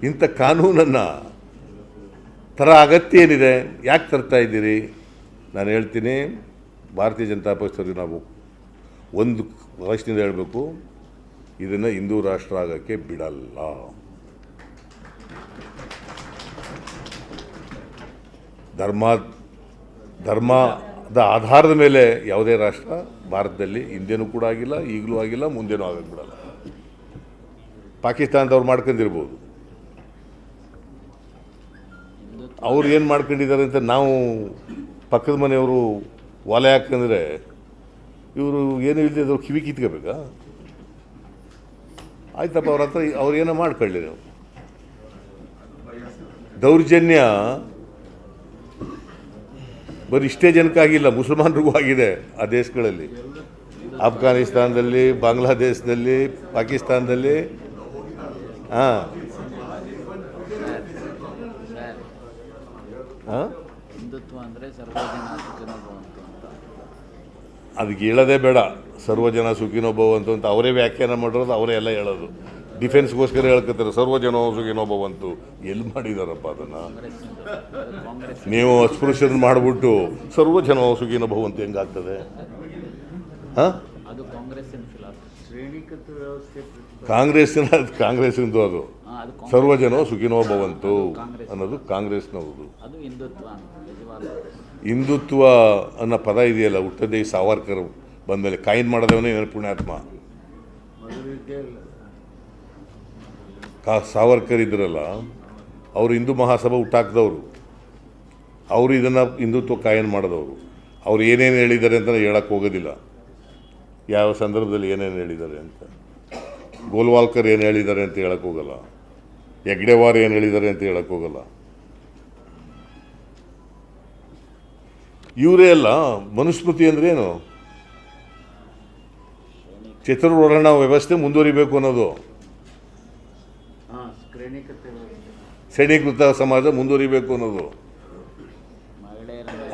ಇಂಥ ಕಾನೂನನ್ನು ಥರ ಅಗತ್ಯ ಏನಿದೆ, ಯಾಕೆ ತರ್ತಾ ಇದ್ದೀರಿ? ನಾನು ಹೇಳ್ತೀನಿ, ಭಾರತೀಯ ಜನತಾ ಪಕ್ಷದವ್ರಿಗೆ ನಾವು ಒಂದು ವಯಸ್ಸಿನಿಂದ ಹೇಳಬೇಕು, ಇದನ್ನು ಹಿಂದೂ ರಾಷ್ಟ್ರ ಆಗೋಕ್ಕೆ ಬಿಡಲ್ಲ. ಧರ್ಮದ ಆಧಾರದ ಮೇಲೆ ಯಾವುದೇ ರಾಷ್ಟ್ರ ಭಾರತದಲ್ಲಿ ಹಿಂದೆನೂ ಕೂಡ ಆಗಿಲ್ಲ, ಈಗಲೂ ಆಗಿಲ್ಲ, ಮುಂದೆನೂ ಆಗೋಕ್ಕೆ ಬಿಡಲ್ಲ. ಪಾಕಿಸ್ತಾನದವ್ರು ಮಾಡ್ಕೊಂಡಿರ್ಬೋದು, ಅವ್ರು ಏನು ಮಾಡ್ಕೊಂಡಿದ್ದಾರೆ ಅಂತ ನಾವು ಪಕ್ಕದ ಮನೆಯವರು ಒಲೆ ಹಾಕಂದ್ರೆ ಇವರು ಏನು ಇಲ್ಲದಿದ್ದವ್ರು ಕಿವಿ ಕಿತ್ಕೋಬೇಕಾ? ಆಯ್ತಪ್ಪ, ಅವ್ರ ಹತ್ರ ಅವ್ರೇನೋ ಮಾಡ್ಕೊಳ್ಳಿ. ನೀವು ದೌರ್ಜನ್ಯ ಬರೀ ಇಷ್ಟೇ ಜನಕ್ಕಾಗಿಲ್ಲ, ಮುಸಲ್ಮಾನರಿಗೂ ಆಗಿದೆ ಆ ದೇಶಗಳಲ್ಲಿ. ಅಫ್ಘಾನಿಸ್ತಾನದಲ್ಲಿ, ಬಾಂಗ್ಲಾದೇಶದಲ್ಲಿ, ಪಾಕಿಸ್ತಾನದಲ್ಲಿ. ಅದಕ್ಕೆ ಹೇಳೋದೇ ಬೇಡ, ಸರ್ವಜನ ಸುಖಿನೋ ಭವಂತು ಅಂತ ಅವರೇ ವ್ಯಾಖ್ಯಾನ ಮಾಡಿರೋದು, ಅವರೇ ಎಲ್ಲ ಹೇಳೋದು. ಡಿಫೆನ್ಸ್ಗೋಸ್ಕರ ಹೇಳ್ಕೊತಾರೆ ಸರ್ವಜನೋ ಸುಖಿನೋ ಭವಂತು. ಎಲ್ಲಿ ಮಾಡಿದಾರಪ್ಪ ಅದನ್ನು? ನೀವು ಅಸ್ಪೃಶ್ಯನ ಮಾಡಿಬಿಟ್ಟು ಸರ್ವಜನೋ ಸುಖಿನೋ ಭವಂತು ಹೆಂಗಾಗ್ತದೆ? ಹಾಂ, ಕಾಂಗ್ರೆಸ್ಸಿಂದು ಅದು ಸರ್ವಜನೋ ಸುಖಿನೋ ಭವಂತು ಅನ್ನೋದು ಕಾಂಗ್ರೆಸ್ನವ್ರದು. ಹಿಂದುತ್ವ ಅನ್ನೋ ಪದ ಇದೆಯಲ್ಲ, ಹುಟ್ಟದೇ ಸಾವರ್ಕರ್ ಬಂದಮೇಲೆ ಕಾಯಿನ್ ಮಾಡೋದವನೇ ಪುಣ್ಯಾತ್ಮ. ಸಾವರ್ಕರ್ ಇದ್ರಲ್ಲ, ಅವರು ಹಿಂದೂ ಮಹಾಸಭಾ ಹುಟ್ಟಾಕಿದವರು, ಅವರು ಇದನ್ನು ಹಿಂದುತ್ವ ಕಾಯನ್ ಮಾಡಿದವರು. ಅವ್ರು ಏನೇನು ಹೇಳಿದ್ದಾರೆ ಅಂತ ಹೇಳಕ್ಕೆ ಹೋಗೋದಿಲ್ಲ, ಯಾವ ಸಂದರ್ಭದಲ್ಲಿ ಏನೇನು ಹೇಳಿದ್ದಾರೆ ಅಂತ. ಗೋಲ್ವಾಲ್ಕರ್ ಏನು ಹೇಳಿದ್ದಾರೆ ಅಂತ ಹೇಳಕ್ಕೆ ಹೋಗಲ್ಲ, ಹೆಗ್ಡೆವಾರ್ ಏನು ಹೇಳಿದ್ದಾರೆ ಅಂತ ಹೇಳಕ್ಕೆ ಹೋಗಲ್ಲ. ಇವರೇ ಅಲ್ಲ ಮನುಸ್ಮೃತಿ ಅಂದ್ರೆ ಏನು? ಚತುರ್ವರ್ಣ ವ್ಯವಸ್ಥೆ ಮುಂದುವರಿಬೇಕು ಅನ್ನೋದು, ಶ್ರೇಣೀಕೃತ ಸಮಾಜ ಮುಂದುವರಿಬೇಕು ಅನ್ನೋದು.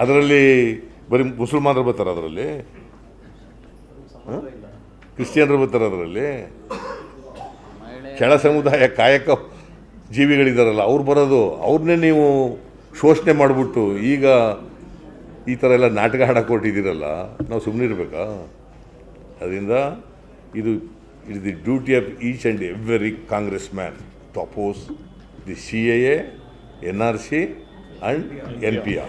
ಅದರಲ್ಲಿ ಬರೀ ಮುಸಲ್ಮಾನರು ಬರ್ತಾರೆ, ಅದರಲ್ಲಿ ಕ್ರಿಶ್ಚಿಯನ್ರು ಬರ್ತಾರೆ, ಅದರಲ್ಲಿ ಕೆಳ ಸಮುದಾಯ ಕಾಯಕ ಜೀವಿಗಳಿದ್ದಾರಲ್ಲ ಅವ್ರು ಬರೋದು. ಅವ್ರನ್ನೇ ನೀವು ಶೋಷಣೆ ಮಾಡಿಬಿಟ್ಟು ಈಗ ಈ ಥರ ಎಲ್ಲ ನಾಟಕ ಹಾಡಕ್ಕೆ ಕೊಟ್ಟಿದ್ದೀರಲ್ಲ, ನಾವು ಸುಮ್ಮನೆ ಇರಬೇಕಾ? ಅದರಿಂದ ಇದು it is the duty of each and every Congress man to oppose the CAA, NRC and NPR.